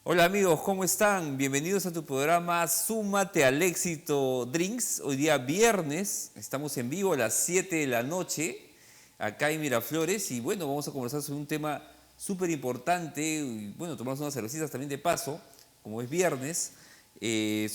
Hola amigos, ¿cómo están? Bienvenidos a tu programa Súmate al Éxito Drinks. Hoy día viernes, estamos en vivo a las 7 de la noche, acá en Miraflores, y bueno, vamos a conversar sobre un tema súper importante, y bueno, tomamos unas cervecitas también de paso, como es viernes.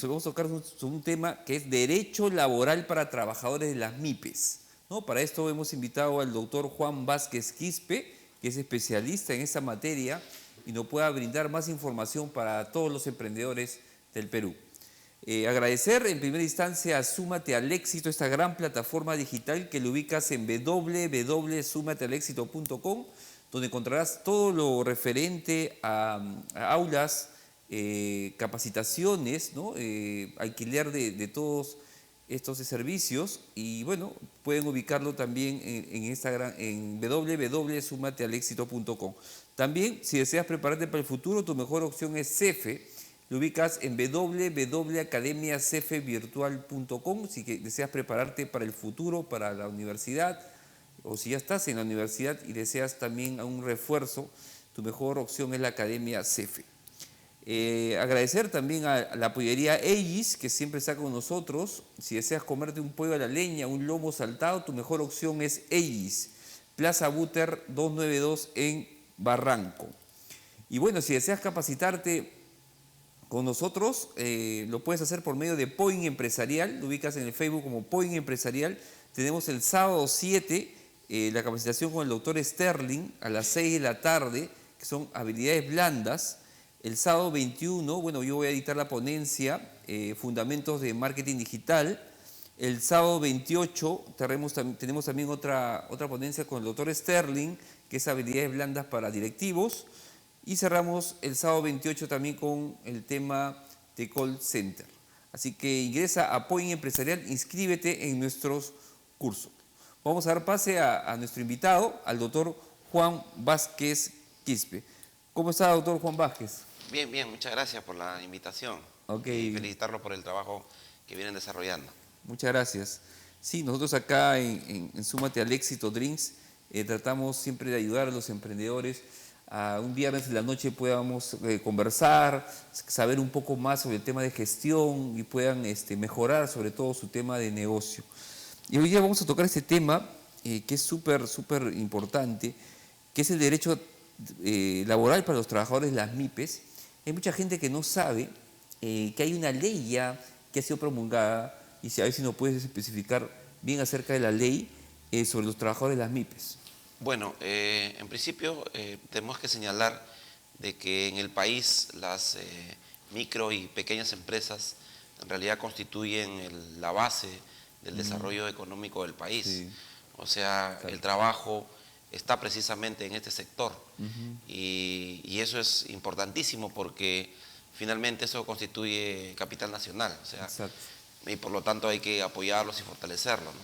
Vamos a tocar sobre un tema que es derecho laboral para trabajadores de las MIPES, ¿no? Para esto hemos invitado al doctor Juan Vázquez Quispe, que es especialista en esta materia y nos pueda brindar más información para todos los emprendedores del Perú. Agradecer en primera instancia a Súmate al Éxito, esta gran plataforma digital que lo ubicas en www.sumatealexito.com, donde encontrarás todo lo referente a aulas, capacitaciones, ¿no? Alquiler de todos estos servicios y bueno, pueden ubicarlo también en Instagram en www.sumatealexito.com. También, si deseas prepararte para el futuro, tu mejor opción es CEFE. Lo ubicas en www.academiacefevirtual.com si deseas prepararte para el futuro, para la universidad, o si ya estás en la universidad y deseas también un refuerzo, tu mejor opción es la Academia CEFE. Agradecer también a la pollería Ellis, que siempre está con nosotros. Si deseas comerte un pollo a la leña, un lomo saltado, tu mejor opción es Ellis, Plaza Buter 292 en Barranco. Y bueno, si deseas capacitarte con nosotros, lo puedes hacer por medio de Point Empresarial, lo ubicas en el Facebook como Point Empresarial. Tenemos el sábado 7 la capacitación con el doctor Sterling a las 6 de la tarde, que son habilidades blandas. El sábado 21, bueno, yo voy a editar la ponencia, Fundamentos de Marketing Digital. El sábado 28 tenemos también otra ponencia con el doctor Sterling, que es habilidades blandas para directivos. Y cerramos el sábado 28 también con el tema de call center. Así que ingresa a Point Empresarial, inscríbete en nuestros cursos. Vamos a dar pase a nuestro invitado, al doctor Juan Vázquez Quispe. ¿Cómo está, doctor Juan Vázquez? Bien, bien, muchas gracias por la invitación y felicitarlo por el trabajo que vienen desarrollando. Muchas gracias. Sí, nosotros acá en Súmate al Éxito Drinks tratamos siempre de ayudar a los emprendedores a un viernes en la noche podamos conversar, saber un poco más sobre el tema de gestión y puedan mejorar sobre todo su tema de negocio. Y hoy día vamos a tocar este tema que es súper importante, que es el derecho laboral para los trabajadores de las MIPES. Hay mucha gente que no sabe que hay una ley ya que ha sido promulgada, y a ver si nos puedes especificar bien acerca de la ley sobre los trabajadores de las MIPES. Bueno, en principio tenemos que señalar de que en el país las micro y pequeñas empresas en realidad constituyen la base del desarrollo económico del país. Sí. O sea, claro, el trabajo está precisamente en este sector y eso es importantísimo porque finalmente eso constituye capital nacional. O sea, exacto, y por lo tanto hay que apoyarlos y fortalecerlos, ¿no?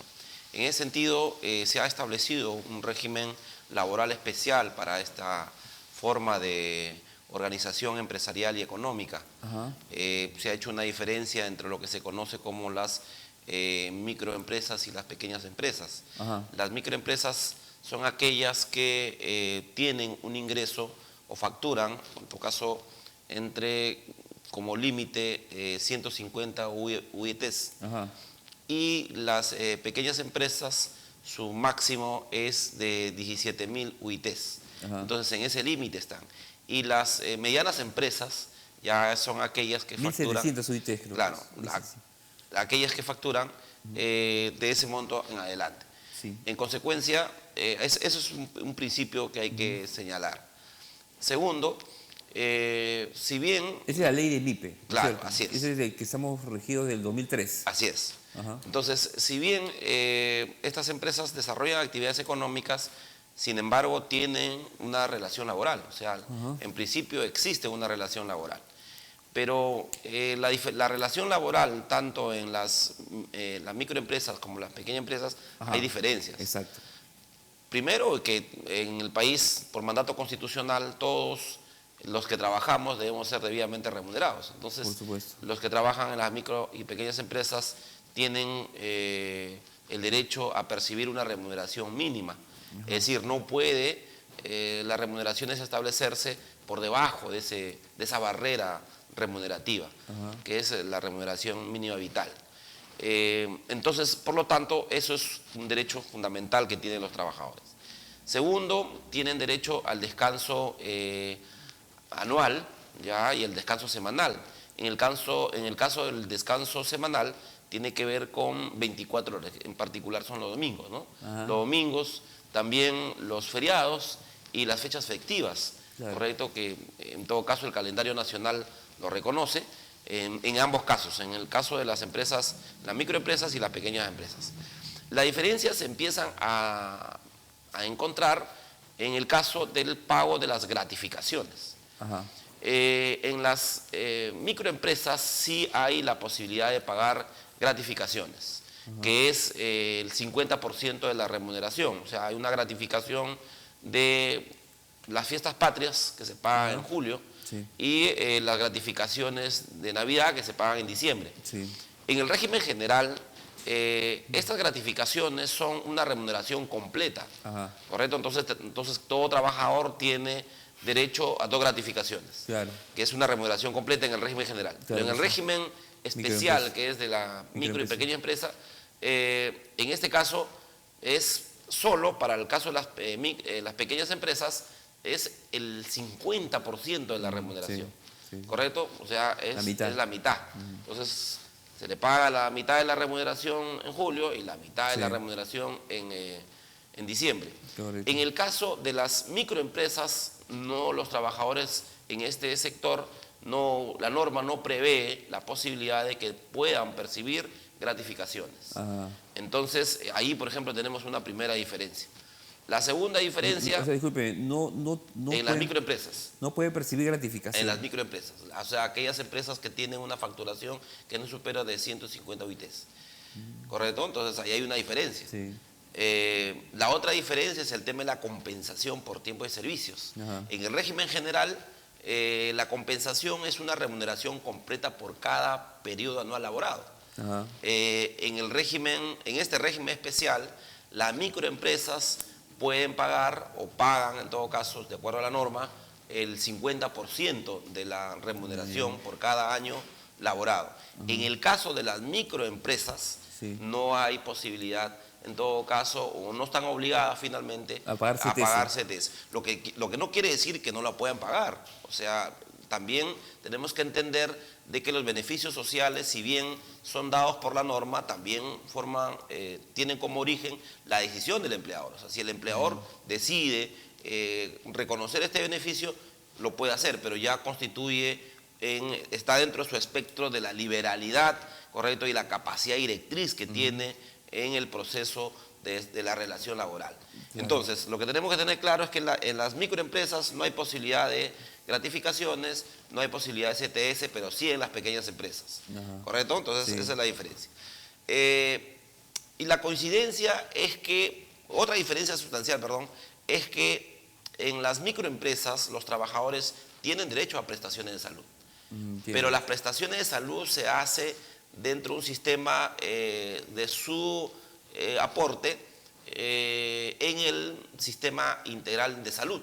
En ese sentido, se ha establecido un régimen laboral especial para esta forma de organización empresarial y económica. Se ha hecho una diferencia entre lo que se conoce como las microempresas y las pequeñas empresas. Las microempresas son aquellas que tienen un ingreso o facturan, en tu caso, como límite 150 UITs. Y las pequeñas empresas, su máximo es de 17.000 UITs. Entonces, en ese límite están. Y las medianas empresas ya son aquellas que facturan... 1.700 UITs, creo. Claro, aquellas que facturan de ese monto en adelante. Sí. En consecuencia, eso es un principio que hay que señalar. Segundo, si bien... Esa es la ley de MIPE. Claro, ¿cierto? Así es. Esa es de que estamos regidos del 2003. Así es. Entonces, si bien estas empresas desarrollan actividades económicas, sin embargo, tienen una relación laboral. O sea, en principio existe una relación laboral. Pero la relación laboral, tanto en las microempresas como las pequeñas empresas, hay diferencias. Exacto. Primero, que en el país, por mandato constitucional, todos los que trabajamos debemos ser debidamente remunerados. Entonces, los que trabajan en las micro y pequeñas empresas tienen el derecho a percibir una remuneración mínima. Es decir, no puede las remuneraciones establecerse por debajo de esa barrera remunerativa, que es la remuneración mínima vital. Entonces, por lo tanto, eso es un derecho fundamental que tienen los trabajadores. Segundo, tienen derecho al descanso anual, ¿ya? Y el descanso semanal. En el caso del descanso semanal, tiene que ver con 24 horas, en particular son los domingos, ¿no? Los domingos, también los feriados y las fechas festivas, claro. Correcto, que en todo caso el calendario nacional lo reconoce, en ambos casos, en el caso de las empresas, las microempresas y las pequeñas empresas. Las diferencias se empiezan a encontrar en el caso del pago de las gratificaciones. En las microempresas sí hay la posibilidad de pagar gratificaciones, que es el 50% de la remuneración. O sea, hay una gratificación de las fiestas patrias que se pagan en julio, sí. Y las gratificaciones de Navidad que se pagan en diciembre. Sí. En el régimen general, estas gratificaciones son una remuneración completa, ¿correcto? Entonces todo trabajador tiene derecho a 2 gratificaciones, claro. Que es una remuneración completa en el régimen general. Claro, pero en el régimen especial, que es de la micro y pequeña empresa, en este caso es solo para el caso de las pequeñas empresas, es el 50% de la remuneración, sí, sí. ¿Correcto? O sea, es la mitad. Entonces, se le paga la mitad de la remuneración en julio y la mitad de la remuneración en diciembre. Correcto. En el caso de las microempresas, no, los trabajadores en este sector, no, la norma no prevé la posibilidad de que puedan percibir gratificaciones. Entonces, ahí, por ejemplo, tenemos una primera diferencia. La segunda diferencia... O sea, disculpe, no en las microempresas. No puede percibir gratificaciones. En las microempresas. O sea, aquellas empresas que tienen una facturación que no supera de 150 UITs. ¿Correcto? Entonces, ahí hay una diferencia. Sí. La otra diferencia es el tema de la compensación por tiempo de servicios. En el régimen general, la compensación es una remuneración completa por cada periodo anual laborado. En este régimen especial, las microempresas pueden pagar o pagan, en todo caso, de acuerdo a la norma, el 50% de la remuneración por cada año laborado. En el caso de las microempresas, no hay posibilidad, en todo caso, o no están obligadas finalmente a pagar CTS. Lo que no quiere decir que no la puedan pagar. O sea, también tenemos que entender de que los beneficios sociales, si bien son dados por la norma, también tienen como origen la decisión del empleador. O sea, si el empleador decide reconocer este beneficio, lo puede hacer, pero ya está dentro de su espectro de la liberalidad, ¿correcto? Y la capacidad directriz que tiene en el proceso de la relación laboral. Entonces, lo que tenemos que tener claro es que en las microempresas no hay posibilidad de gratificaciones, no hay posibilidad de CTS, pero sí en las pequeñas empresas. ¿Correcto? Entonces, esa es la diferencia. Y la coincidencia es que, otra diferencia sustancial, perdón, es que en las microempresas los trabajadores tienen derecho a prestaciones de salud. Pero las prestaciones de salud se hace dentro de un sistema de su aporte en el sistema integral de salud.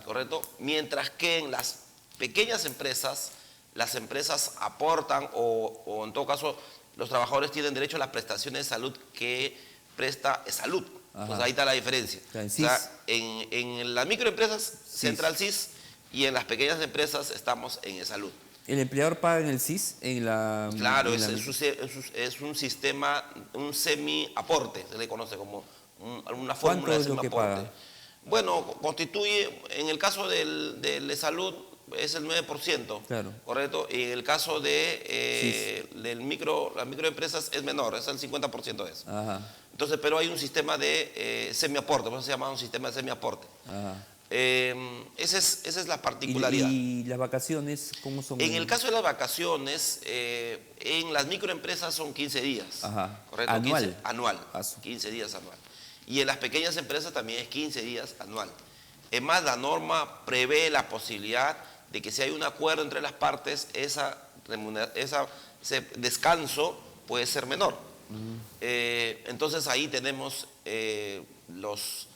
¿Correcto? Mientras que en las pequeñas empresas, las empresas aportan o en todo caso los trabajadores tienen derecho a las prestaciones de salud que presta salud. Pues ahí está la diferencia. O sea, en las microempresas Central CIS y en las pequeñas empresas estamos en salud. ¿El empleador paga en el CIS? Claro, es un sistema, un semi-aporte, se le conoce como una fórmula de semi-aporte. Bueno, constituye, en el caso de salud, es el 9%, claro. ¿Correcto? Y en el caso de las microempresas es menor, es el 50% de eso. Entonces, pero hay un sistema de semi-aporte, por eso se llama un sistema de semi-aporte. Esa es la particularidad. ¿Y las vacaciones cómo son? En el caso de las vacaciones, en las microempresas son 15 días. ¿Correcto? ¿Anual? Anual, 15 días anual. Y en las pequeñas empresas también es 15 días anual. Es más, la norma prevé la posibilidad de que si hay un acuerdo entre las partes, ese descanso puede ser menor. Entonces ahí tenemos los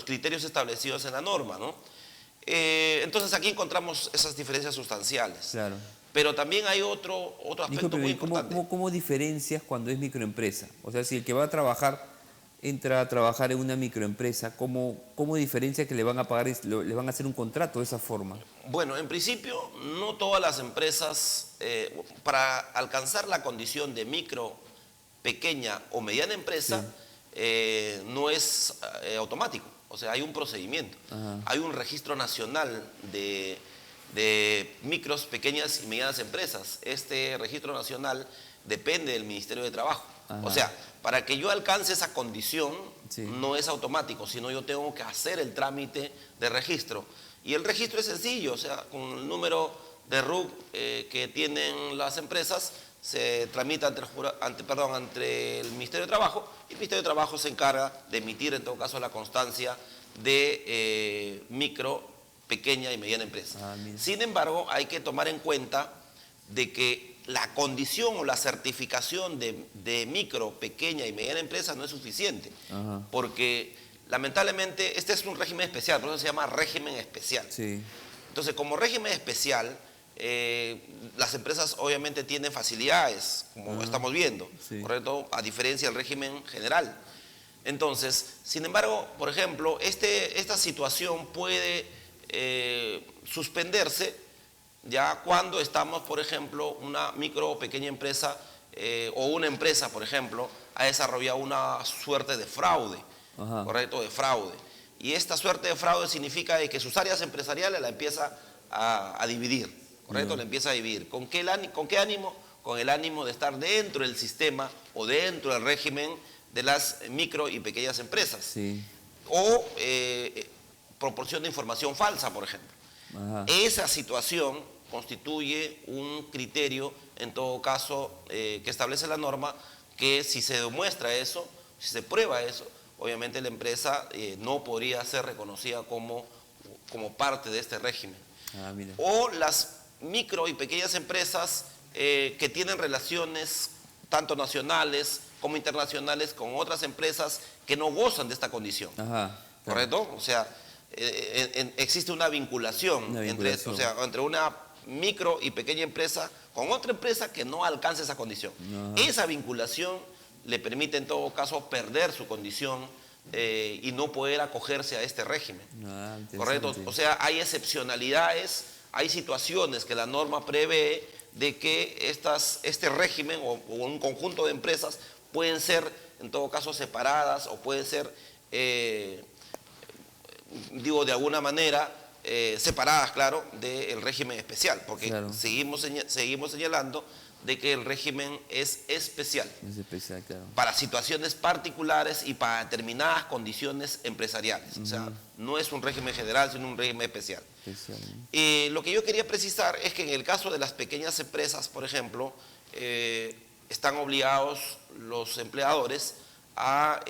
criterios establecidos en la norma, ¿no? Entonces aquí encontramos esas diferencias sustanciales. Claro. Pero también hay otro aspecto Disculpe, muy importante. ¿cómo diferencias cuando es microempresa? O sea, si el que va a trabajar entra a trabajar en una microempresa, ¿cómo diferencia que le van a pagar, le van a hacer un contrato de esa forma? Bueno, en principio, no todas las empresas, para alcanzar la condición de micro, pequeña o mediana empresa, sí, no es automático. O sea, hay un procedimiento. Ajá. Hay un registro nacional de micros, pequeñas y medianas empresas. Este registro nacional depende del Ministerio de Trabajo. Ajá. O sea, para que yo alcance esa condición, sí, no es automático, sino yo tengo que hacer el trámite de registro. Y el registro es sencillo, o sea, con el número de RUC que tienen las empresas, se tramita ante el Ministerio de Trabajo, y el Ministerio de Trabajo se encarga de emitir, en todo caso, la constancia de micro, pequeña y mediana empresa. Sin embargo, hay que tomar en cuenta de que la condición o la certificación de micro, pequeña y mediana empresa no es suficiente. Ajá. Porque lamentablemente este es un régimen especial, por eso se llama régimen especial. Sí. Entonces, como régimen especial, las empresas obviamente tienen facilidades, como estamos viendo, sí, ¿correcto? A diferencia del régimen general. Entonces, sin embargo, por ejemplo, esta situación puede suspenderse ya cuando estamos, por ejemplo, una micro o pequeña empresa o una empresa, por ejemplo, ha desarrollado una suerte de fraude, ajá, ¿correcto? De fraude. Y esta suerte de fraude significa que sus áreas empresariales la empieza a dividir, ¿correcto? Yeah. La empieza a dividir. ¿Con qué ánimo? Con el ánimo de estar dentro del sistema o dentro del régimen de las micro y pequeñas empresas. Sí. O proporciona información falsa, por ejemplo. Ajá. Esa situación constituye un criterio, en todo caso, que establece la norma, que si se demuestra eso, si se prueba eso, obviamente la empresa no podría ser reconocida como parte de este régimen. O las micro y pequeñas empresas que tienen relaciones tanto nacionales como internacionales con otras empresas que no gozan de esta condición. Ajá, ¿correcto? O sea, existe una vinculación, entre una micro y pequeña empresa con otra empresa que no alcanza esa condición. Ajá. Esa vinculación le permite en todo caso perder su condición y no poder acogerse a este régimen. ¿Correcto? O sea, hay excepcionalidades, hay situaciones que la norma prevé de que este régimen o un conjunto de empresas pueden ser en todo caso separadas o pueden ser, de alguna manera, separadas, claro, del régimen especial, porque claro, seguimos señalando de que el régimen es especial. Es especial, claro. Para situaciones particulares y para determinadas condiciones empresariales. O sea, no es un régimen general, sino un régimen especial. Lo que yo quería precisar es que en el caso de las pequeñas empresas, por ejemplo, están obligados los empleadores a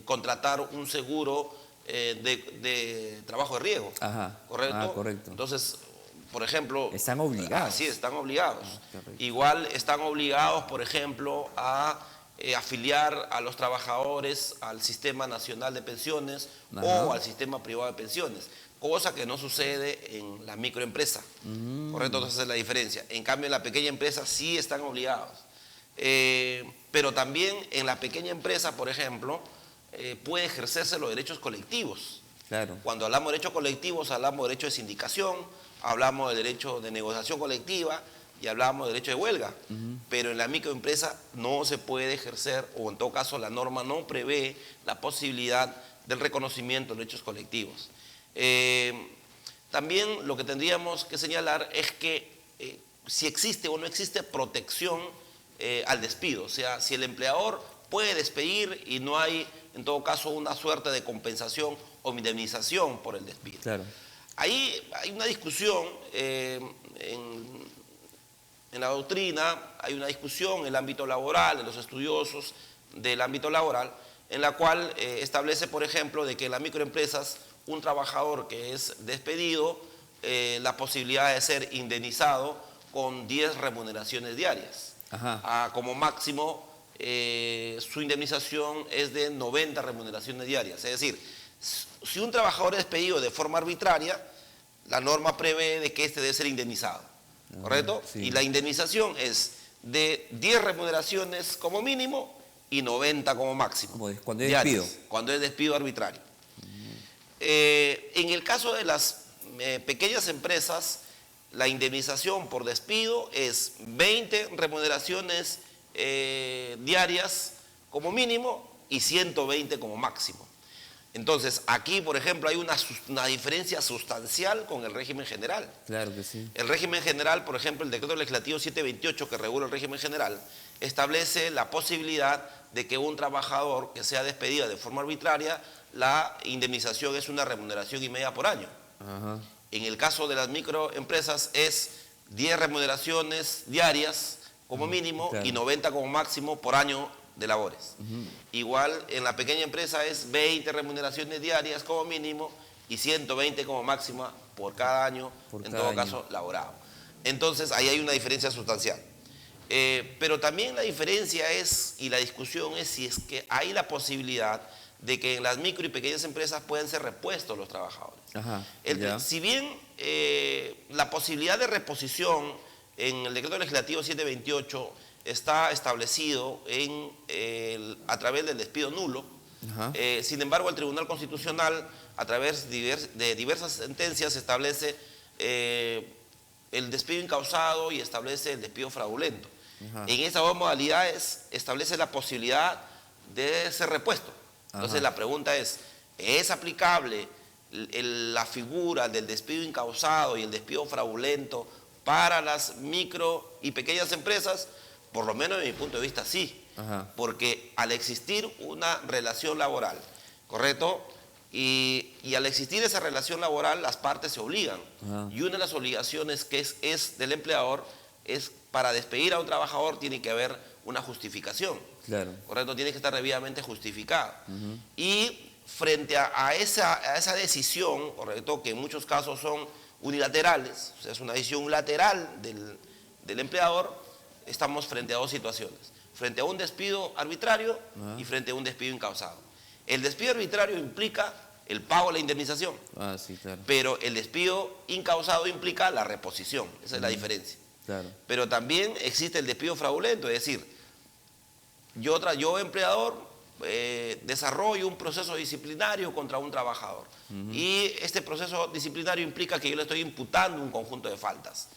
contratar un seguro de trabajo de riesgo. Ajá. ¿Correcto? Ah, correcto. Entonces, por ejemplo... Están obligados. Sí, están obligados. Igual están obligados, por ejemplo, a afiliar a los trabajadores al Sistema Nacional de Pensiones, ajá, o al Sistema Privado de Pensiones, cosa que no sucede en la microempresa. ¿Correcto? Entonces esa es la diferencia. En cambio, en la pequeña empresa sí están obligados. Pero también en la pequeña empresa, por ejemplo, puede ejercerse los derechos colectivos. Claro. Cuando hablamos de derechos colectivos, hablamos de derecho de sindicación, hablamos de derecho de negociación colectiva y hablamos de derecho de huelga. Pero en la microempresa no se puede ejercer, o en todo caso la norma no prevé la posibilidad del reconocimiento de derechos colectivos. También lo que tendríamos que señalar es que si existe o no existe protección al despido. O sea, si el empleador puede despedir y no hay, en todo caso, una suerte de compensación o indemnización por el despido. Claro. Ahí hay una discusión en la doctrina, hay una discusión en el ámbito laboral, en los estudiosos del ámbito laboral, en la cual establece, por ejemplo, de que en las microempresas un trabajador que es despedido, la posibilidad de ser indemnizado con 10 remuneraciones diarias. Ajá. Como máximo, su indemnización es de 90 remuneraciones diarias. Es decir, si un trabajador es despedido de forma arbitraria, la norma prevé de que este debe ser indemnizado, ¿correcto? Sí. Y la indemnización es de 10 remuneraciones como mínimo y 90 como máximo. Cuando es diarias, despido. cuando es despido arbitrario. En el caso de las pequeñas empresas, la indemnización por despido es 20 remuneraciones diarias como mínimo y 120 como máximo. Entonces, aquí, por ejemplo, hay una diferencia sustancial con el régimen general. Claro que sí. El régimen general, por ejemplo, el decreto legislativo 728 que regula el régimen general, establece la posibilidad de que un trabajador que sea despedido de forma arbitraria, la indemnización es una remuneración y media por año. Ajá. En el caso de las microempresas es 10 remuneraciones diarias como mínimo, claro, y 90 como máximo por año de labores. Igual en la pequeña empresa es 20 remuneraciones diarias como mínimo y 120 como máxima por cada año, en todo caso laborado. Entonces ahí hay una diferencia sustancial. Pero también la diferencia es, y la discusión es si es que hay la posibilidad de que en las micro y pequeñas empresas pueden ser repuestos los trabajadores. Ajá, Si bien la posibilidad de reposición en el decreto legislativo 728 está establecido a través del despido nulo, sin embargo el Tribunal Constitucional a través de diversas sentencias establece el despido incausado y establece el despido fraudulento. En esas dos modalidades establece la posibilidad de ser repuesto. Entonces la pregunta ¿es aplicable la figura del despido incausado y el despido fraudulento para las micro y pequeñas empresas? Por lo menos desde mi punto de vista sí, porque al existir una relación laboral, ¿correcto? Y al existir esa relación laboral, las partes se obligan. Y una de las obligaciones que es del empleador es para despedir a un trabajador tiene que haber una justificación. Claro. ¿Correcto? Tiene que estar debidamente justificado. Y frente a esa decisión, ¿correcto?, que en muchos casos son unilaterales, o sea, es una decisión lateral del empleador, estamos frente a dos situaciones. Frente a un despido arbitrario y frente a un despido incausado. El despido arbitrario implica el pago de la indemnización, sí, claro, pero el despido incausado implica la reposición. Esa es la diferencia. Claro. Pero también existe el despido fraudulento, es decir, yo empleador, desarrollo un proceso disciplinario contra un trabajador. Y este proceso disciplinario implica que yo le estoy imputando un conjunto de faltas.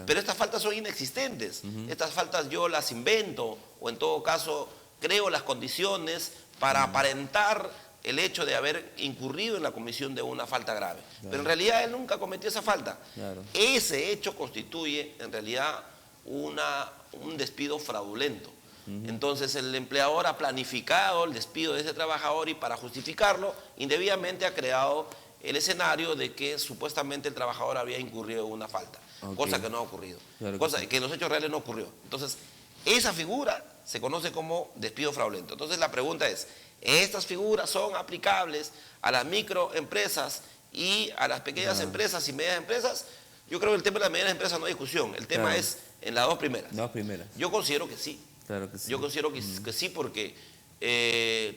Pero estas faltas son inexistentes. Estas faltas yo las invento o en todo caso creo las condiciones para aparentar el hecho de haber incurrido en la comisión de una falta grave. Pero en realidad él nunca cometió esa falta. Ese hecho constituye en realidad un despido fraudulento. Entonces el empleador ha planificado el despido de ese trabajador y para justificarlo indebidamente ha creado el escenario de que supuestamente el trabajador había incurrido en una falta, cosa que no ha ocurrido, cosa que en los hechos reales no ocurrió. Entonces esa figura se conoce como despido fraudulento. Entonces la pregunta es, ¿estas figuras son aplicables a las microempresas y a las pequeñas empresas y medianas empresas? Yo creo que el tema de las medianas empresas no hay discusión, el tema es en las dos primeras. Yo considero que sí. Claro que sí. Yo considero que sí porque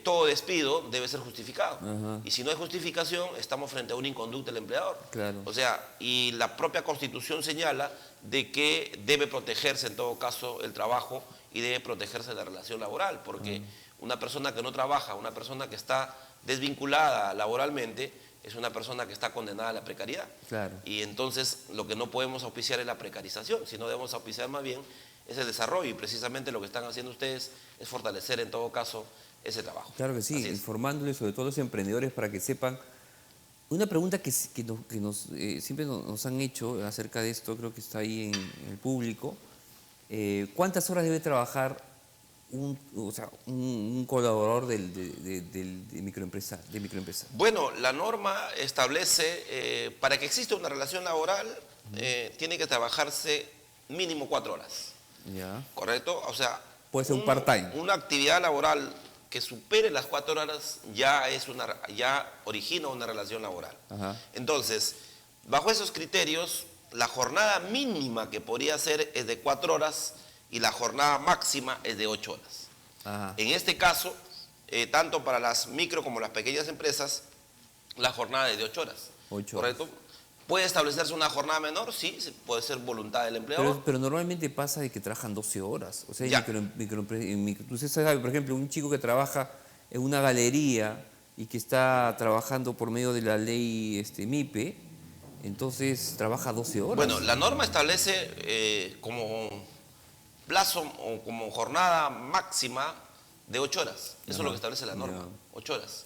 todo despido debe ser justificado. Y si no hay justificación, estamos frente a una inconducta del empleador. O sea, y la propia Constitución señala de que debe protegerse en todo caso el trabajo y debe protegerse la relación laboral, porque una persona que no trabaja, una persona que está desvinculada laboralmente, es una persona que está condenada a la precariedad. Y entonces lo que no podemos auspiciar es la precarización, sino debemos auspiciar más bien es el desarrollo, y precisamente lo que están haciendo ustedes es fortalecer en todo caso ese trabajo. Claro que sí, informándoles sobre todo a los emprendedores para que sepan. Una pregunta que siempre nos han hecho acerca de esto, creo que está ahí en el público. ¿Cuántas horas debe trabajar un colaborador de microempresa? Bueno, la norma establece, para que exista una relación laboral, tiene que trabajarse mínimo 4 horas. ¿Correcto? O sea, puede ser un part-time. Una actividad laboral que supere las 4 horas ya origina una relación laboral. Entonces, bajo esos criterios, la jornada mínima que podría ser es de 4 horas y la jornada máxima es de 8 horas. En este caso, tanto para las micro como las pequeñas empresas, la jornada es de 8 horas. ¿Correcto? ¿Puede establecerse una jornada menor? Sí, puede ser voluntad del empleador. Pero normalmente pasa de que trabajan 12 horas. O sea, Ya. usted sabe, por ejemplo, un chico que trabaja en una galería y que está trabajando por medio de la ley MIPE, entonces trabaja 12 horas. Bueno, la norma establece como plazo o como jornada máxima de 8 horas. Eso es lo que establece la norma, 8 horas.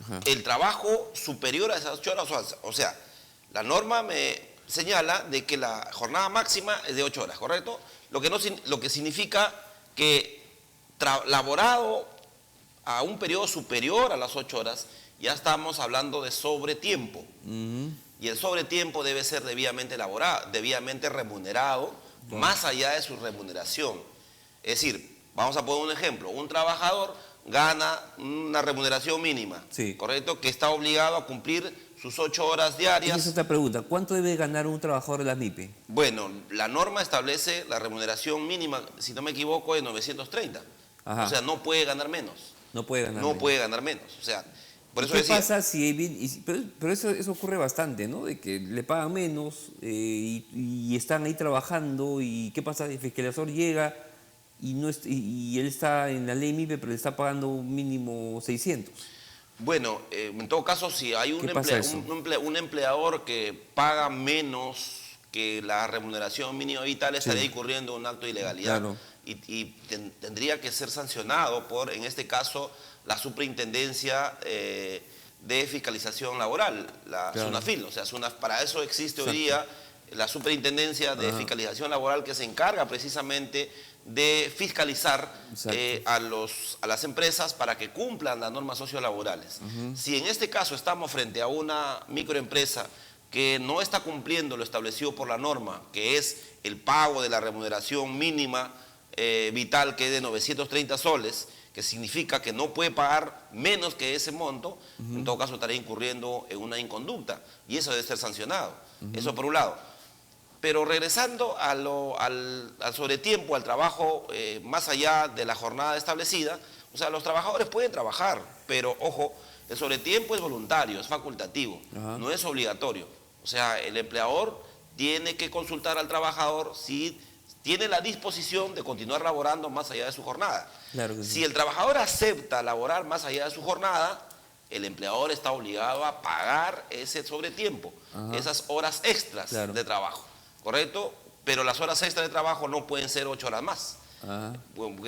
Ajá. El trabajo superior a esas 8 horas, o sea, la norma me señala de que la jornada máxima es de 8 horas, ¿correcto? Lo que significa que laborado a un periodo superior a las 8 horas, ya estamos hablando de sobretiempo. Y el sobretiempo debe ser debidamente elaborado, debidamente remunerado, más allá de su remuneración. Es decir, vamos a poner un ejemplo, un trabajador gana una remuneración mínima, sí, ¿correcto? Que está obligado a cumplir sus 8 horas diarias. Esa es otra pregunta, ¿cuánto debe ganar un trabajador de la MIPE? Bueno, la norma establece la remuneración mínima, si no me equivoco, de 930. Ajá. O sea, no puede ganar menos. No puede ganar No menos. puede ganar menos. O sea, por eso ¿Qué decía, pasa si pero eso ocurre bastante, ¿no? De que le pagan menos y están ahí trabajando, y qué pasa si el fiscalizador llega y él está en la ley MIPE, pero le está pagando un mínimo 600? bueno, en todo caso, si hay un empleador que paga menos que la remuneración mínima vital, estaría incurriendo en un acto de ilegalidad. Claro. Y tendría que ser sancionado por, en este caso, la Superintendencia de Fiscalización Laboral, la SUNAFIL. O sea, para eso existe hoy día la Superintendencia de Fiscalización Laboral, que se encarga precisamente de fiscalizar a las empresas para que cumplan las normas sociolaborales. Si en este caso estamos frente a una microempresa que no está cumpliendo lo establecido por la norma, que es el pago de la remuneración mínima vital, que es de 930 soles, que significa que no puede pagar menos que ese monto, en todo caso estaría incurriendo en una inconducta, y eso debe ser sancionado. Eso por un lado. Pero regresando al sobretiempo, al trabajo más allá de la jornada establecida, o sea, los trabajadores pueden trabajar, pero ojo, el sobretiempo es voluntario, es facultativo, no es obligatorio. O sea, el empleador tiene que consultar al trabajador si tiene la disposición de continuar laborando más allá de su jornada. Claro que sí. Si el trabajador acepta laborar más allá de su jornada, el empleador está obligado a pagar ese sobretiempo, esas horas extras de trabajo, ¿correcto? Pero las horas extras de trabajo no pueden ser 8 horas más,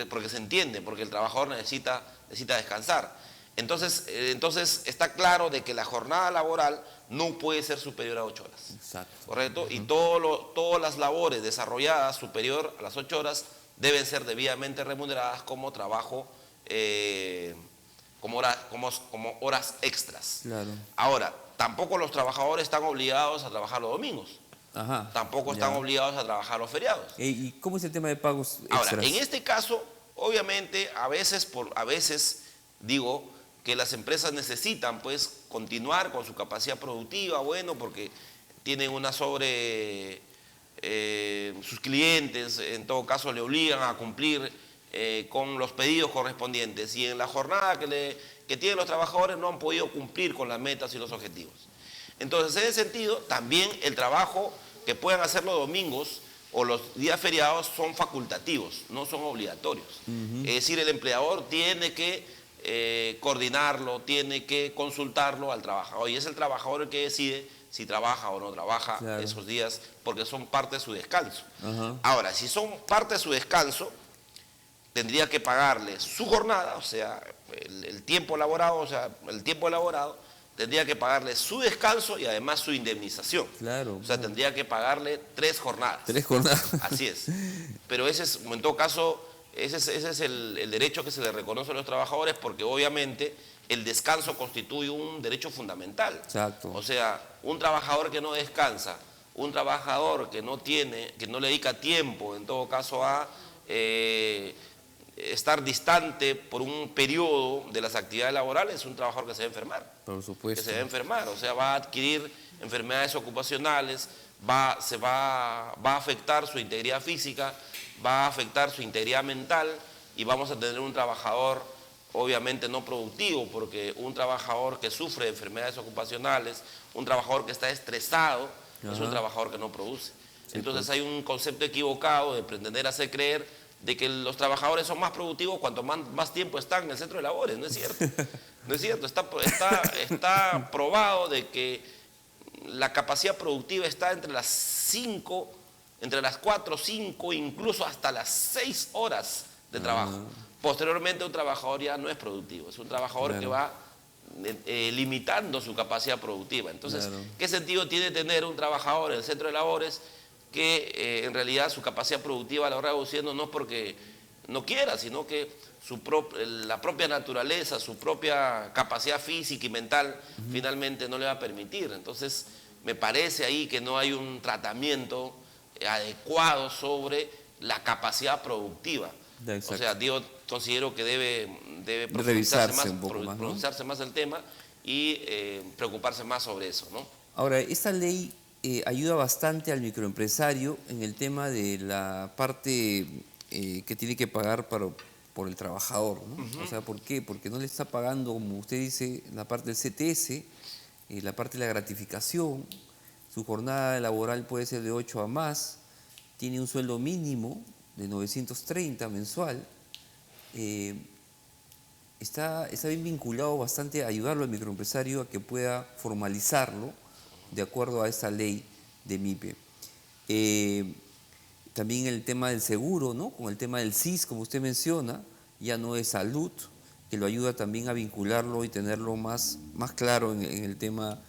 porque se entiende, porque el trabajador necesita descansar. Entonces está claro de que la jornada laboral no puede ser superior a 8 horas. Exacto. ¿Correcto? Y todas las labores desarrolladas superior a las 8 horas deben ser debidamente remuneradas como trabajo, como horas extras. Claro. Ahora, tampoco los trabajadores están obligados a trabajar los domingos. Tampoco están obligados a trabajar los feriados. ¿Y cómo es el tema de pagos extras? Ahora, en este caso, obviamente, a veces digo que las empresas necesitan pues continuar con su capacidad productiva, bueno, porque tienen sus clientes, en todo caso le obligan a cumplir con los pedidos correspondientes, y en la jornada que tienen los trabajadores no han podido cumplir con las metas y los objetivos. Entonces, en ese sentido, también el trabajo que puedan hacer los domingos o los días feriados son facultativos, no son obligatorios. Es decir, el empleador tiene que coordinarlo, tiene que consultarlo al trabajador, y es el trabajador el que decide si trabaja o no trabaja esos días, porque son parte de su descanso. Ahora, si son parte de su descanso, tendría que pagarle su jornada, o sea, el tiempo elaborado, tendría que pagarle su descanso y además su indemnización. Claro. O sea, tendría que pagarle 3 jornadas. 3 jornadas. Así es. Pero en todo caso, ese es el derecho que se le reconoce a los trabajadores, porque obviamente el descanso constituye un derecho fundamental. Exacto. O sea, un trabajador que no descansa, un trabajador que no le dedica tiempo, en todo caso, a estar distante por un periodo de las actividades laborales, es un trabajador que se va a enfermar. Por supuesto. Que se va a enfermar, o sea, va a adquirir enfermedades ocupacionales, va a afectar su integridad física, va a afectar su integridad mental, y vamos a tener un trabajador obviamente no productivo, porque un trabajador que sufre de enfermedades ocupacionales, un trabajador que está estresado, es un trabajador que no produce. Sí, Entonces pues. hay un concepto equivocado de pretender hacer creer de que los trabajadores son más productivos cuanto más tiempo están en el centro de labores. No es cierto. No es cierto. Está probado de que la capacidad productiva está entre las 5, entre las 4, 5, incluso hasta las 6 horas de trabajo. Posteriormente un trabajador ya no es productivo, es un trabajador que va limitando su capacidad productiva. Entonces, ¿qué sentido tiene tener un trabajador en el centro de labores que en realidad su capacidad productiva la va reduciendo no es porque no quiera, sino que la propia naturaleza, su propia capacidad física y mental finalmente no le va a permitir? Entonces, me parece ahí que no hay un tratamiento adecuado sobre la capacidad productiva. O sea, yo considero que debe profundizarse más el tema y preocuparse más sobre eso, ¿no? Ahora, esta ley ayuda bastante al microempresario en el tema de la parte que tiene que pagar por el trabajador, ¿no? O sea, ¿por qué? Porque no le está pagando, como usted dice, la parte del CTS, la parte de la gratificación, su jornada laboral puede ser de 8 a más, tiene un sueldo mínimo de 930 mensual, está bien vinculado bastante a ayudarlo al microempresario a que pueda formalizarlo de acuerdo a esta ley de MIPE. También el tema del seguro, ¿no? Con el tema del CIS, como usted menciona, ya no es salud, que lo ayuda también a vincularlo y tenerlo más claro en el tema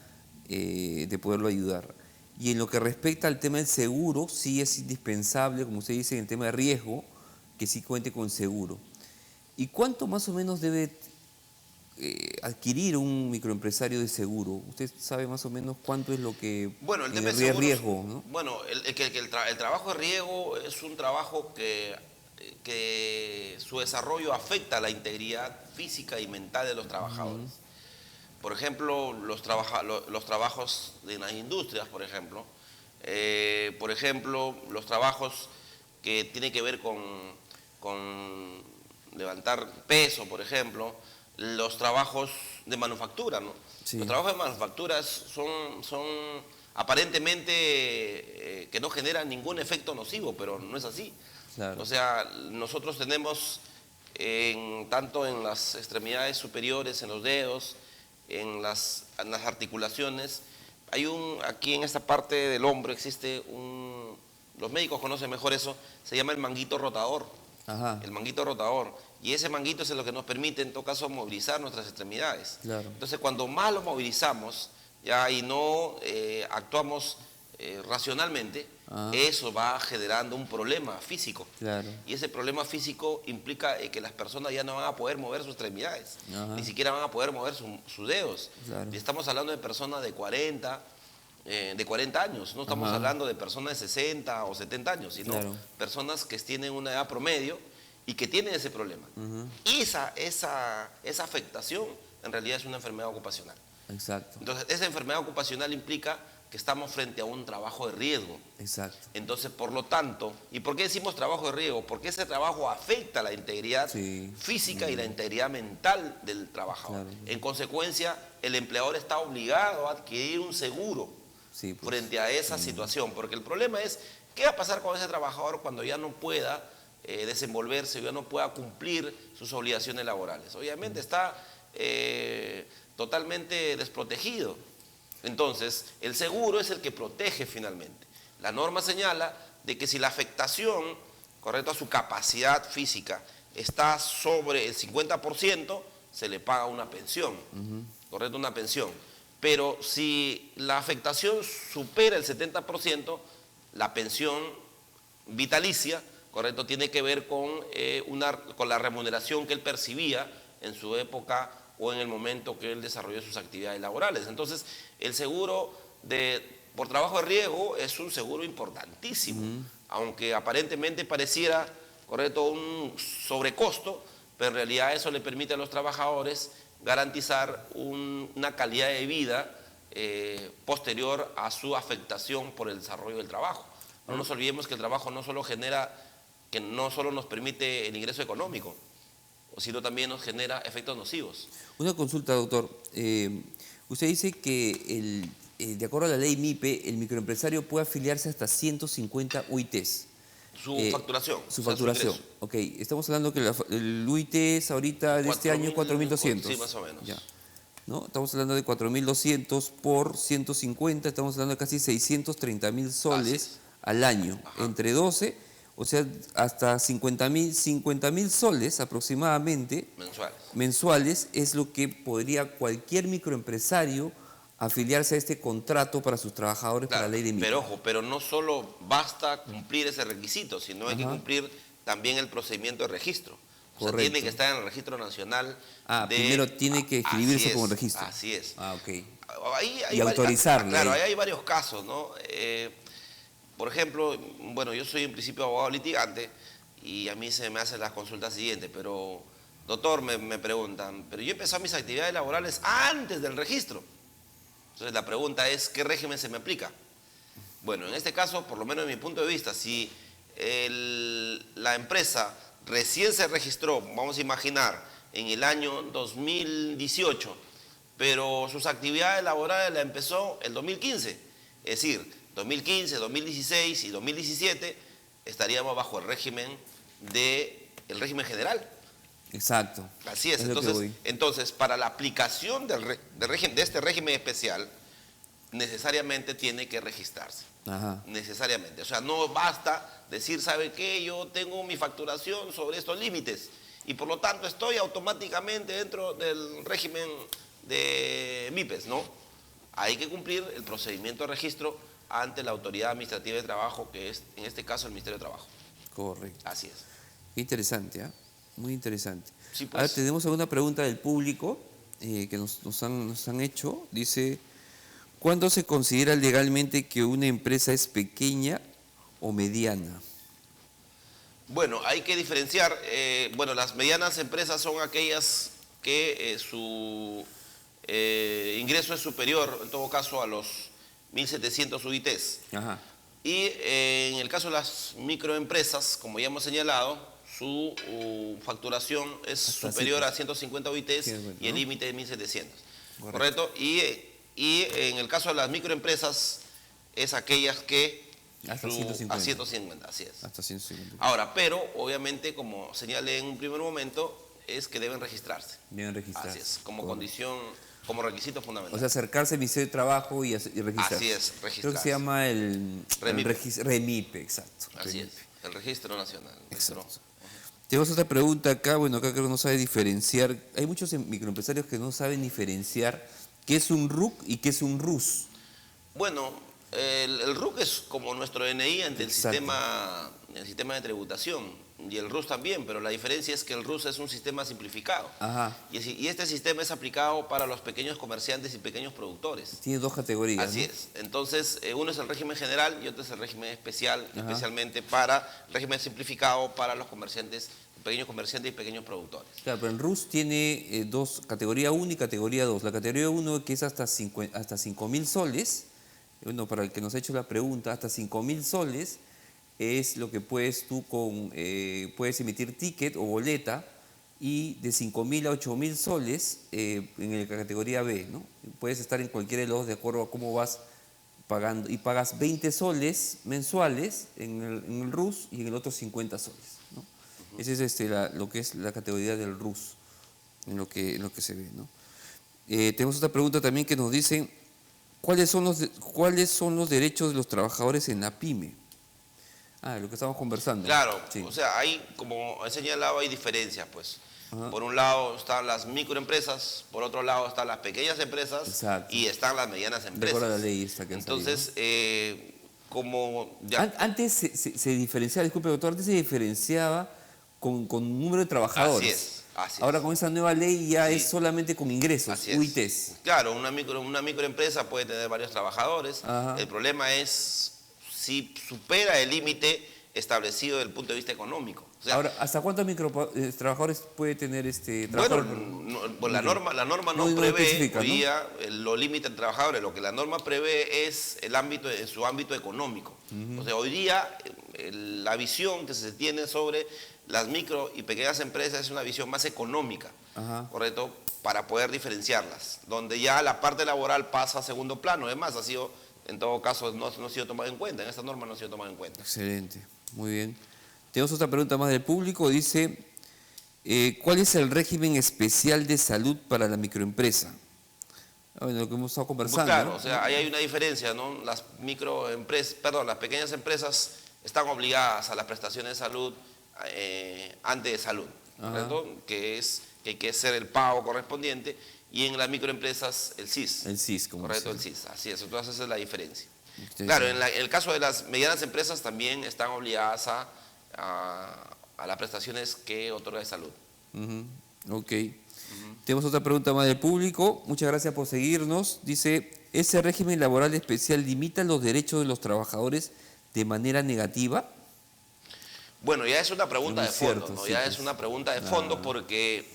de poderlo ayudar. Y en lo que respecta al tema del seguro, sí es indispensable, como usted dice, en el tema de riesgo, que sí cuente con seguro. ¿Y cuánto más o menos debe adquirir un microempresario de seguro? ¿Usted sabe más o menos cuánto es lo que bueno, el tema de de seguros, riesgo, ¿no? bueno, el trabajo de riesgo es un trabajo que su desarrollo afecta a la integridad física y mental de los trabajadores. Por ejemplo, los trabajos de las industrias, por ejemplo, los trabajos que tienen que ver con levantar peso, por ejemplo, los trabajos de manufactura, ¿no? Sí. Los trabajos de manufactura son aparentemente que no generan ningún efecto nocivo, pero no es así. Claro. O sea, nosotros tenemos tanto en las extremidades superiores, en los dedos, en las articulaciones, aquí en esta parte del hombro existe los médicos conocen mejor eso, se llama el manguito rotador. Ajá. El manguito rotador. Y ese manguito es lo que nos permite, en todo caso, movilizar nuestras extremidades. Claro. Entonces, cuando más lo movilizamos ya y no actuamos racionalmente, eso va generando un problema físico. Claro. Y ese problema físico implica que las personas ya no van a poder mover sus extremidades, ni siquiera van a poder mover sus dedos. Claro. Y estamos hablando de personas de 40 años, no estamos hablando de personas de 60 o 70 años, sino personas que tienen una edad promedio y que tienen ese problema. Y esa afectación en realidad es una enfermedad ocupacional. Exacto. Entonces, esa enfermedad ocupacional implica que estamos frente a un trabajo de riesgo. Exacto. Entonces, por lo tanto, ¿y por qué decimos trabajo de riesgo? Porque ese trabajo afecta la integridad física y la integridad mental del trabajador. Claro. En consecuencia, el empleador está obligado a adquirir un seguro frente a esa situación, porque el problema es, ¿qué va a pasar con ese trabajador cuando ya no pueda desenvolverse, ya no pueda cumplir sus obligaciones laborales? Obviamente está totalmente desprotegido. Entonces, el seguro es el que protege finalmente. La norma señala de que si la afectación, correcto, a su capacidad física está sobre el 50%, se le paga una pensión, correcto, una pensión. Pero si la afectación supera el 70%, la pensión vitalicia, correcto, tiene que ver con la remuneración que él percibía en su época o en el momento que él desarrolló sus actividades laborales. Entonces, el seguro por trabajo de riesgo es un seguro importantísimo, aunque aparentemente pareciera, correcto, un sobrecosto, pero en realidad eso le permite a los trabajadores garantizar una calidad de vida posterior a su afectación por el desarrollo del trabajo. No nos olvidemos que el trabajo no solo nos permite el ingreso económico, sino también nos genera efectos nocivos. Una consulta, doctor. Usted dice que de acuerdo a la ley MIPE, el microempresario puede afiliarse hasta 150 UITs. Su facturación. Su facturación. Ok, estamos hablando que el UIT es ahorita de este año 4.200. Sí, más o menos. Ya. ¿No? Estamos hablando de 4.200 por 150, estamos hablando de casi 630.000 soles al año, entre 12, o sea, hasta 50.000 soles aproximadamente mensuales es lo que podría cualquier microempresario afiliarse a este contrato para sus trabajadores, claro, para la ley de MIPE. Pero ojo, pero no solo basta cumplir ese requisito, sino hay que cumplir también el procedimiento de registro. O sea, tiene que estar en el registro nacional. Primero tiene que escribirse como registro. Así es. Ok. Y autorizarlo. Claro, ahí hay varios casos, ¿no? Por ejemplo, bueno, yo soy en principio abogado litigante y a mí se me hacen las consultas siguientes, pero, doctor, me preguntan, pero yo he empezado mis actividades laborales antes del registro. Entonces la pregunta es, ¿qué régimen se me aplica? Bueno, en este caso, por lo menos de mi punto de vista, si la empresa recién se registró, vamos a imaginar, en el año 2018, pero sus actividades laborales las empezó el 2015, es decir, 2015, 2016 y 2017 estaríamos bajo el régimen general. Exacto. Así es. Entonces, para la aplicación de este régimen especial, necesariamente tiene que registrarse. Necesariamente. O sea, no basta decir, ¿sabe qué? Yo tengo mi facturación sobre estos límites y por lo tanto estoy automáticamente dentro del régimen de MIPES, ¿no? Hay que cumplir el procedimiento de registro ante la Autoridad Administrativa de Trabajo, que es, en este caso, el Ministerio de Trabajo. Correcto. Así es. Qué interesante, ¿eh? Muy interesante. Sí, pues. Ahora tenemos alguna pregunta del público que nos han hecho. Dice, ¿cuándo se considera legalmente que una empresa es pequeña o mediana? Bueno, hay que diferenciar. Bueno, las medianas empresas son aquellas que su ingreso es superior, en todo caso, a los 1.700 UITs. Y en el caso de las microempresas, como ya hemos señalado, su facturación es superior a 150 UITs y el límite es 1.700. ¿Correcto? Y en el caso de las microempresas, es aquellas que hasta 150. A 150, así es. Hasta 150. Ahora, pero obviamente, como señalé en un primer momento, es que deben registrarse. Deben registrarse. Así es, como condición, como requisito fundamental. O sea, acercarse al Ministerio de Trabajo y registrarse. Así es, registrarse. Creo que se llama el REMIPE, exacto. Así es, el Registro Nacional. Exacto. Tenemos otra pregunta acá, bueno, acá creo que no sabe diferenciar. Hay muchos microempresarios que no saben diferenciar qué es un RUC y qué es un RUS. Bueno, el RUC es como nuestro DNI ante el sistema de tributación, y el RUS también, pero la diferencia es que el RUS es un sistema simplificado. Y este sistema es aplicado para los pequeños comerciantes y pequeños productores. Tiene dos categorías. Así es. Entonces, uno es el régimen general y otro es el régimen especial, especialmente para régimen simplificado para los comerciantes, pequeños comerciantes y pequeños productores. Claro, pero el RUS tiene dos, categoría 1 y categoría 2. La categoría 1, que es hasta 5.000 soles, bueno, para el que nos ha hecho la pregunta, hasta 5.000 soles es lo que puedes tú puedes emitir ticket o boleta, y de 5.000 a 8.000 soles en la categoría B, ¿no? Puedes estar en cualquiera de los dos de acuerdo a cómo vas pagando, y pagas 20 soles mensuales en el RUS y en el otro 50 soles, ¿no? Ese es lo que es la categoría del RUS, en lo que se ve, ¿no? Tenemos otra pregunta también que nos dicen, ¿cuáles son los derechos de los trabajadores en la PYME? Lo que estamos conversando. Claro, sí. O sea, como he señalado, hay diferencias, pues. Por un lado están las microempresas, por otro lado están las pequeñas empresas. Y están las medianas empresas. De la ley esta que entonces, como ya... Antes se diferenciaba, disculpe doctor, antes se diferenciaba con número de trabajadores. Así es. Ahora con esa nueva ley ya es solamente con ingresos, UITs. Claro, una microempresa puede tener varios trabajadores. El problema es si supera el límite establecido desde el punto de vista económico. O sea, ahora, ¿hasta cuántos trabajadores puede tener trabajador? Bueno, la norma no prevé hoy día los límites de trabajadores. Lo que la norma prevé es su ámbito económico. O sea, hoy día la visión que se tiene sobre las micro y pequeñas empresas es una visión más económica, ¿correcto? Para poder diferenciarlas, donde ya la parte laboral pasa a segundo plano. Además, ha sido, en todo caso, no ha sido tomado en cuenta, en esta norma no ha sido tomado en cuenta. Excelente, muy bien. Tenemos otra pregunta más del público, dice, ¿cuál es el régimen especial de salud para la microempresa? Bueno, lo que hemos estado conversando. Pues claro, ¿no? o sea, ahí hay una diferencia, ¿no? Las las pequeñas empresas están obligadas a las prestaciones de salud antes de salud, ¿correcto? Que hay que hacer el pago correspondiente, y en las microempresas el CIS. El CIS, como correcto, dice. el CIS, así es, entonces esa es la diferencia. Usted Claro, dice. en el caso de las medianas empresas también están obligadas a las prestaciones que otorga de salud. Ok. Tenemos otra pregunta más del público. Muchas gracias por seguirnos. Dice, ¿ese régimen laboral especial limita los derechos de los trabajadores de manera negativa? Bueno, ya es una pregunta de fondo, cierto, ¿no? sí, Ya pues. es una pregunta de fondo porque,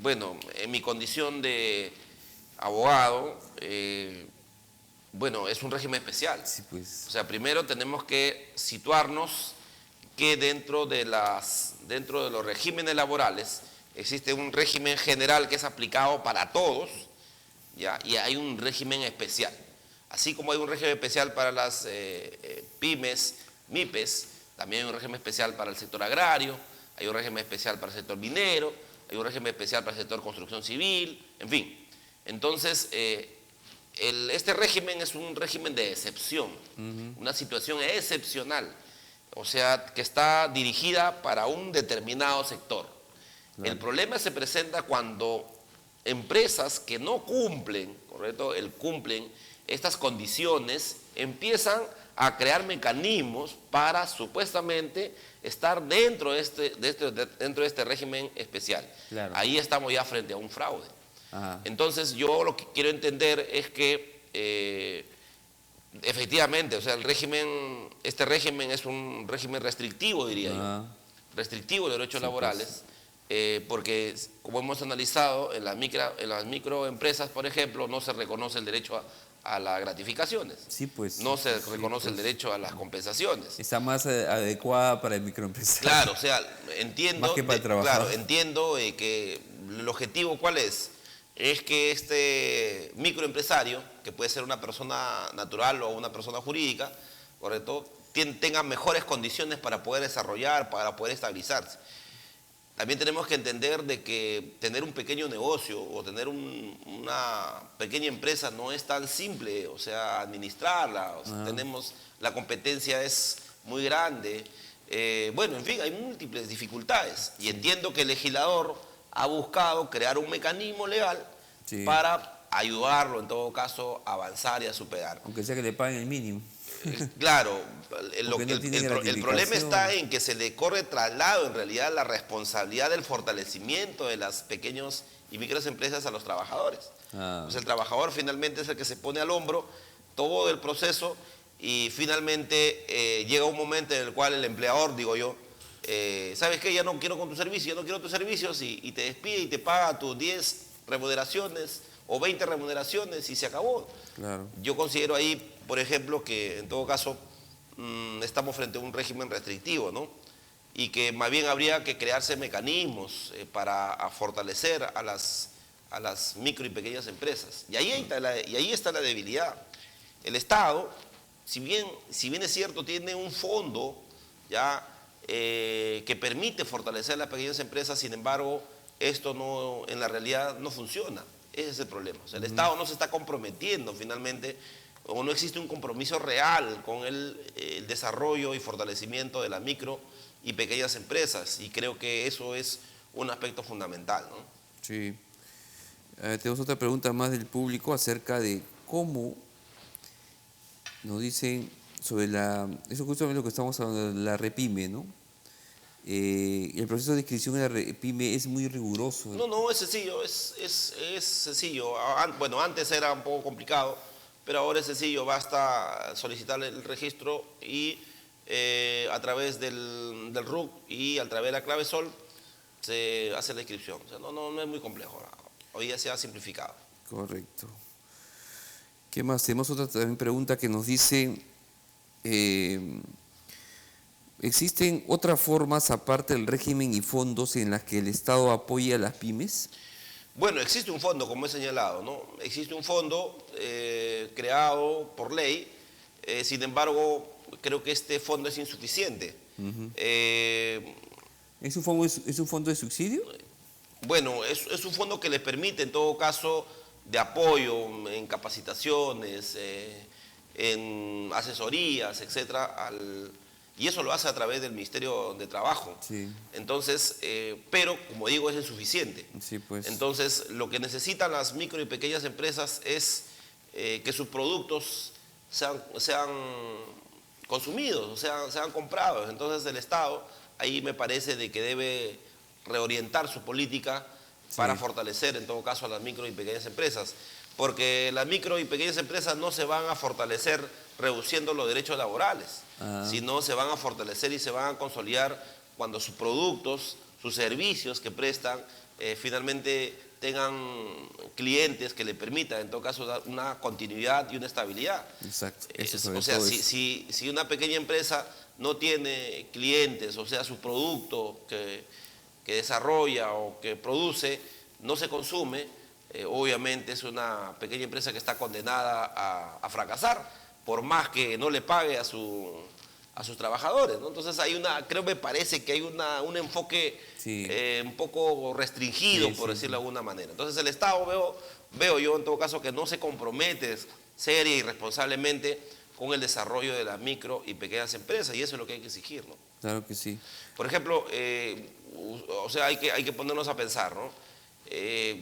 bueno, en mi condición de abogado, bueno, es un régimen especial. Sí, pues. O sea, primero tenemos que situarnos que dentro de los regímenes laborales existe un régimen general que es aplicado para todos, ¿ya? Y hay un régimen especial. Así como hay un régimen especial para las pymes, MIPES, también hay un régimen especial para el sector agrario, hay un régimen especial para el sector minero, hay un régimen especial para el sector construcción civil, en fin. Entonces, este régimen es un régimen de excepción, una situación excepcional, o sea, que está dirigida para un determinado sector. Claro. El problema se presenta cuando empresas que no cumplen, ¿correcto? Cumplen estas condiciones, empiezan a crear mecanismos para supuestamente estar dentro de este régimen especial. Claro. Ahí estamos ya frente a un fraude. Entonces yo lo que quiero entender es que efectivamente, o sea, este régimen es un régimen restrictivo, diría yo, restrictivo de derechos laborales, porque como hemos analizado, en las microempresas, por ejemplo, no se reconoce el derecho a las gratificaciones, sí, pues, no se reconoce el derecho a las compensaciones. Está más adecuada para el microempresario. Claro, o sea, entiendo, más que para el trabajador. Claro, entiendo que el objetivo, ¿cuál es? Es que este microempresario, que puede ser una persona natural o una persona jurídica, ¿correcto?, tenga mejores condiciones para poder desarrollar, para poder estabilizarse. También tenemos que entender de que tener un pequeño negocio o tener una pequeña empresa no es tan simple, o sea, administrarla, o sea, la competencia es muy grande. Bueno, en fin, hay múltiples dificultades y entiendo que el legislador ha buscado crear un mecanismo legal para ayudarlo, en todo caso, a avanzar y a superar. Aunque sea que le paguen el mínimo. Claro, el problema está en que se le corre traslado, en realidad, la responsabilidad del fortalecimiento de las pequeñas y microempresas a los trabajadores. Pues el trabajador finalmente es el que se pone al hombro todo el proceso y finalmente llega un momento en el cual el empleador, digo yo, ¿sabes qué? Ya no quiero con tu servicio, ya no quiero tus servicios y te despide y te paga tus 10 remuneraciones o 20 remuneraciones y se acabó. Claro. Yo considero ahí, por ejemplo, que en todo caso estamos frente a un régimen restrictivo, ¿no? Y que más bien habría que crearse mecanismos para fortalecer a las micro y pequeñas empresas. Y ahí está la debilidad. El Estado, si bien es cierto, tiene un fondo ya que permite fortalecer a las pequeñas empresas, sin embargo, esto no, en la realidad no funciona. Ese es el problema. O sea, el Estado no se está comprometiendo finalmente, o no existe un compromiso real con el desarrollo y fortalecimiento de las micro y pequeñas empresas. Y creo que eso es un aspecto fundamental, ¿no? Sí. Tenemos otra pregunta más del público acerca de cómo nos dicen sobre eso justamente lo que estamos hablando, la REPYME, ¿no? El proceso de inscripción en la REPYME es muy riguroso. No, es sencillo, es sencillo. Bueno, antes era un poco complicado, pero ahora es sencillo, basta solicitar el registro y a través del RUC y a través de la clave SOL se hace la inscripción. O sea, no es muy complejo, hoy ya se ha simplificado. Correcto. ¿Qué más? Tenemos otra también pregunta que nos dice... ¿Existen otras formas, aparte del régimen y fondos, en las que el Estado apoya a las pymes? Bueno, existe un fondo, como he señalado, ¿no? Existe un fondo creado por ley, sin embargo, creo que este fondo es insuficiente. ¿Es un fondo de subsidio? Bueno, es un fondo que le permite, en todo caso, de apoyo en capacitaciones, en asesorías, etcétera, y eso lo hace a través del Ministerio de Trabajo. Sí. Entonces, pero como digo, es insuficiente. Sí, pues. Entonces, lo que necesitan las micro y pequeñas empresas es que sus productos sean consumidos, sean comprados. Entonces, el Estado ahí me parece de que debe reorientar su política para fortalecer, en todo caso, a las micro y pequeñas empresas. Porque las micro y pequeñas empresas no se van a fortalecer reduciendo los derechos laborales, sino se van a fortalecer y se van a consolidar cuando sus productos, sus servicios que prestan, finalmente tengan clientes que le permitan, en todo caso, dar una continuidad y una estabilidad. Exacto. O sea, si una pequeña empresa no tiene clientes, o sea, su producto que desarrolla o que produce no se consume, obviamente es una pequeña empresa que está condenada a fracasar, por más que no le pague a sus trabajadores, ¿no? Entonces creo me parece que hay un enfoque un poco restringido, por decirlo de alguna manera. Entonces el Estado veo yo en todo caso que no se compromete seria y responsablemente con el desarrollo de las micro y pequeñas empresas, y eso es lo que hay que exigir, ¿no? Claro que sí. Por ejemplo, o sea, hay que ponernos a pensar, ¿no?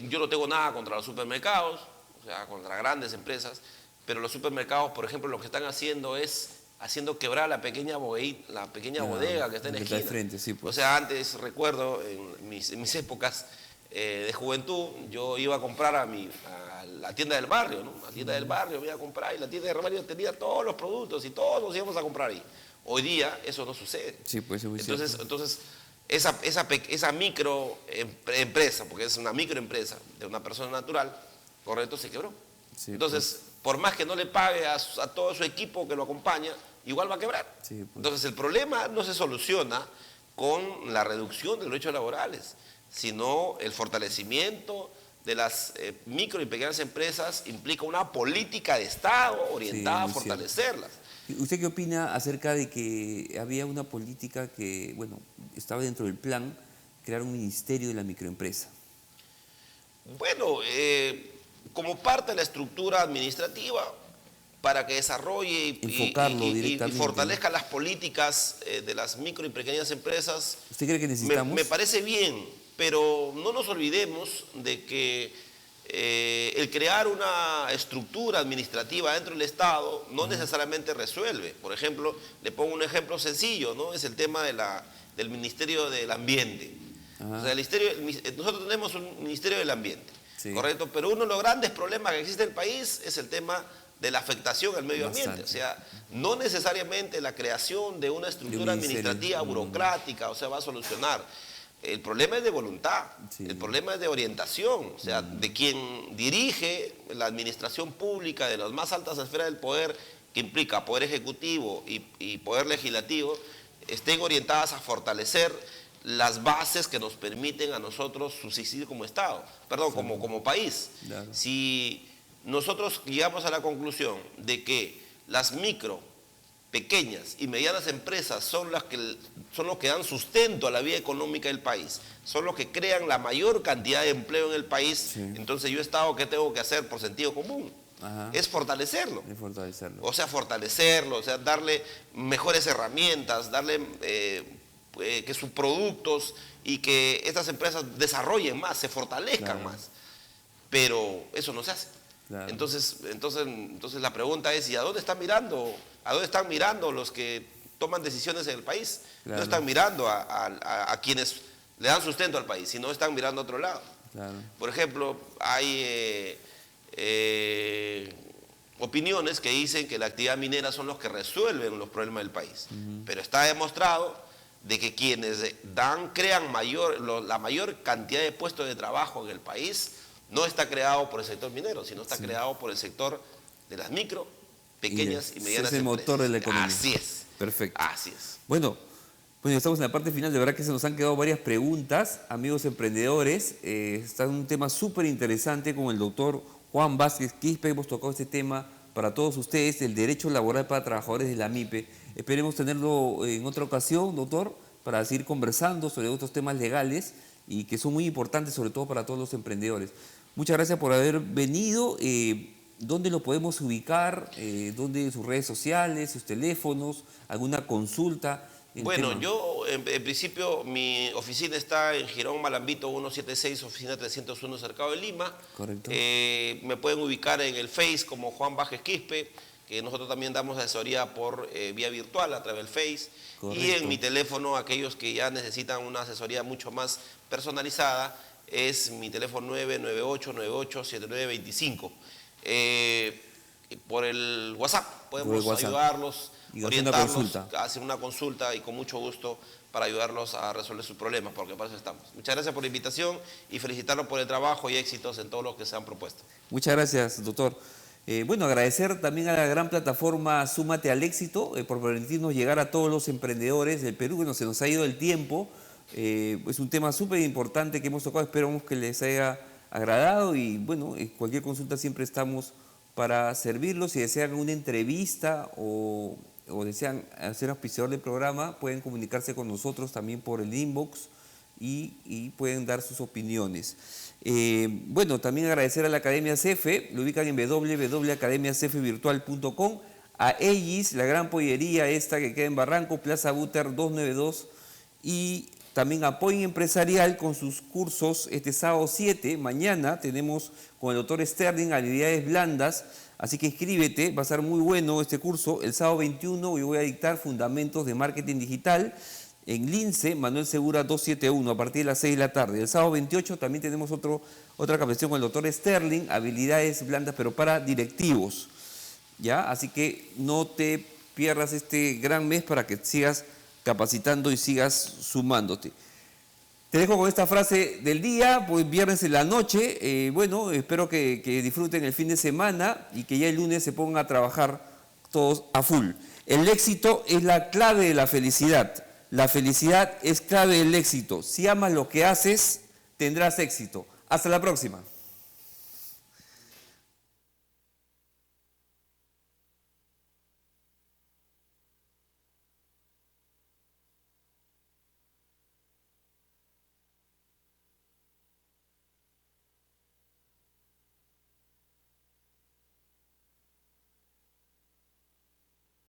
Yo no tengo nada contra los supermercados, o sea, contra grandes empresas, pero los supermercados, por ejemplo, lo que están haciendo es haciendo quebrar la pequeña bodega que está en la esquina. Frente, sí, pues. O sea, antes recuerdo, en mis épocas de juventud, yo iba a comprar a la tienda del barrio, ¿no? A la tienda del barrio me iba a comprar, y la tienda del barrio tenía todos los productos y todos nos íbamos a comprar ahí. Hoy día eso no sucede. Sí, pues es muy cierto. Entonces esa microempresa, porque es una microempresa de una persona natural, correcto, se quebró. Sí, entonces, por más que no le pague a todo su equipo que lo acompaña, igual va a quebrar. Sí, pues. Entonces, el problema no se soluciona con la reducción de los derechos laborales, sino el fortalecimiento de las micro y pequeñas empresas implica una política de Estado orientada a fortalecerlas. ¿Usted qué opina acerca de que había una política que, bueno, estaba dentro del plan, crear un ministerio de la microempresa? Bueno, como parte de la estructura administrativa, para que desarrolle y fortalezca las políticas de las micro y pequeñas empresas, ¿usted cree que necesitamos? Me parece bien, pero no nos olvidemos de que el crear una estructura administrativa dentro del Estado no necesariamente resuelve. Por ejemplo, le pongo un ejemplo sencillo, ¿no? Es el tema del Ministerio del Ambiente. O sea, nosotros tenemos un Ministerio del Ambiente, ¿correcto? Pero uno de los grandes problemas que existe en el país es el tema de la afectación al medio ambiente. O sea, no necesariamente la creación de una estructura administrativa burocrática, o sea, va a solucionar. El problema es de voluntad, el problema es de orientación, o sea, de quien dirige la administración pública de las más altas esferas del poder, que implica poder ejecutivo y poder legislativo, estén orientadas a fortalecer las bases que nos permiten a nosotros subsistir como Estado, perdón, como país. Claro. Si nosotros llegamos a la conclusión de que las micro, pequeñas y medianas empresas son los que dan sustento a la vida económica del país, son los que crean la mayor cantidad de empleo en el país, entonces yo Estado, ¿qué tengo que hacer por sentido común? Es fortalecerlo. O sea, fortalecerlo, o sea, darle mejores herramientas, darle que sus productos y que estas empresas desarrollen más, se fortalezcan más. Pero eso no se hace. Claro. Entonces la pregunta es, ¿y a dónde están mirando? ¿A dónde están mirando los que toman decisiones en el país? Claro. No están mirando a quienes le dan sustento al país, sino están mirando a otro lado. Claro. Por ejemplo, hay opiniones que dicen que la actividad minera son los que resuelven los problemas del país. Pero está demostrado de que quienes crean la mayor cantidad de puestos de trabajo en el país no está creado por el sector minero, sino está creado por el sector de las micro, pequeñas y medianas empresas. Es el motor de la economía. Así es. Perfecto. Así es. Bueno, Bueno, estamos en la parte final, de verdad que se nos han quedado varias preguntas, amigos emprendedores. Está un tema súper interesante con el doctor Juan Vázquez Quispe. Hemos tocado este tema para todos ustedes, el derecho laboral para trabajadores de la MIPE. Esperemos tenerlo en otra ocasión, doctor, para seguir conversando sobre otros temas legales y que son muy importantes, sobre todo para todos los emprendedores. Muchas gracias por haber venido. ¿Dónde lo podemos ubicar? ¿Dónde sus redes sociales, sus teléfonos, alguna consulta? Bueno, yo en principio mi oficina está en Girón Malambito 176, oficina 301, Cercado de Lima. Correcto. Me pueden ubicar en el Face como Juan Vázquez Quispe, que nosotros también damos asesoría por vía virtual a través del Face. Correcto. Y en mi teléfono, aquellos que ya necesitan una asesoría mucho más personalizada, es mi teléfono 998-987925. Por el WhatsApp podemos ayudarlos, orientarlos, hacer una consulta y con mucho gusto para ayudarlos a resolver sus problemas, porque para eso estamos. Muchas gracias por la invitación y felicitarlos por el trabajo y éxitos en todo lo que se han propuesto. Muchas gracias, doctor. Bueno, agradecer también a la gran plataforma Súmate al Éxito por permitirnos llegar a todos los emprendedores del Perú. Bueno, se nos ha ido el tiempo. Es un tema súper importante que hemos tocado. Esperamos que les haya agradado y bueno, cualquier consulta siempre estamos para servirlos. Si desean una entrevista o desean ser auspiciador del programa, pueden comunicarse con nosotros también por el inbox y pueden dar sus opiniones. Bueno, también agradecer a la Academia CEFE, lo ubican en www.academiacefevirtual.com, a Ellis, la gran pollería esta que queda en Barranco, Plaza Buter 292, y también Apoyo Empresarial con sus cursos este sábado 7, mañana tenemos con el doctor Sterling habilidades blandas, así que inscríbete, va a ser muy bueno este curso. El sábado 21 yo voy a dictar fundamentos de marketing digital en Lince, Manuel Segura 271, a partir de las 6 de la tarde. El sábado 28 también tenemos otra capacitación con el doctor Sterling, habilidades blandas pero para directivos, ¿ya? Así que no te pierdas este gran mes para que sigas capacitando y sigas sumándote. Te dejo con esta frase del día, pues viernes en la noche. Bueno, espero que disfruten el fin de semana y que ya el lunes se pongan a trabajar todos a full. El éxito es la clave de la felicidad. La felicidad es clave del éxito. Si amas lo que haces, tendrás éxito. Hasta la próxima.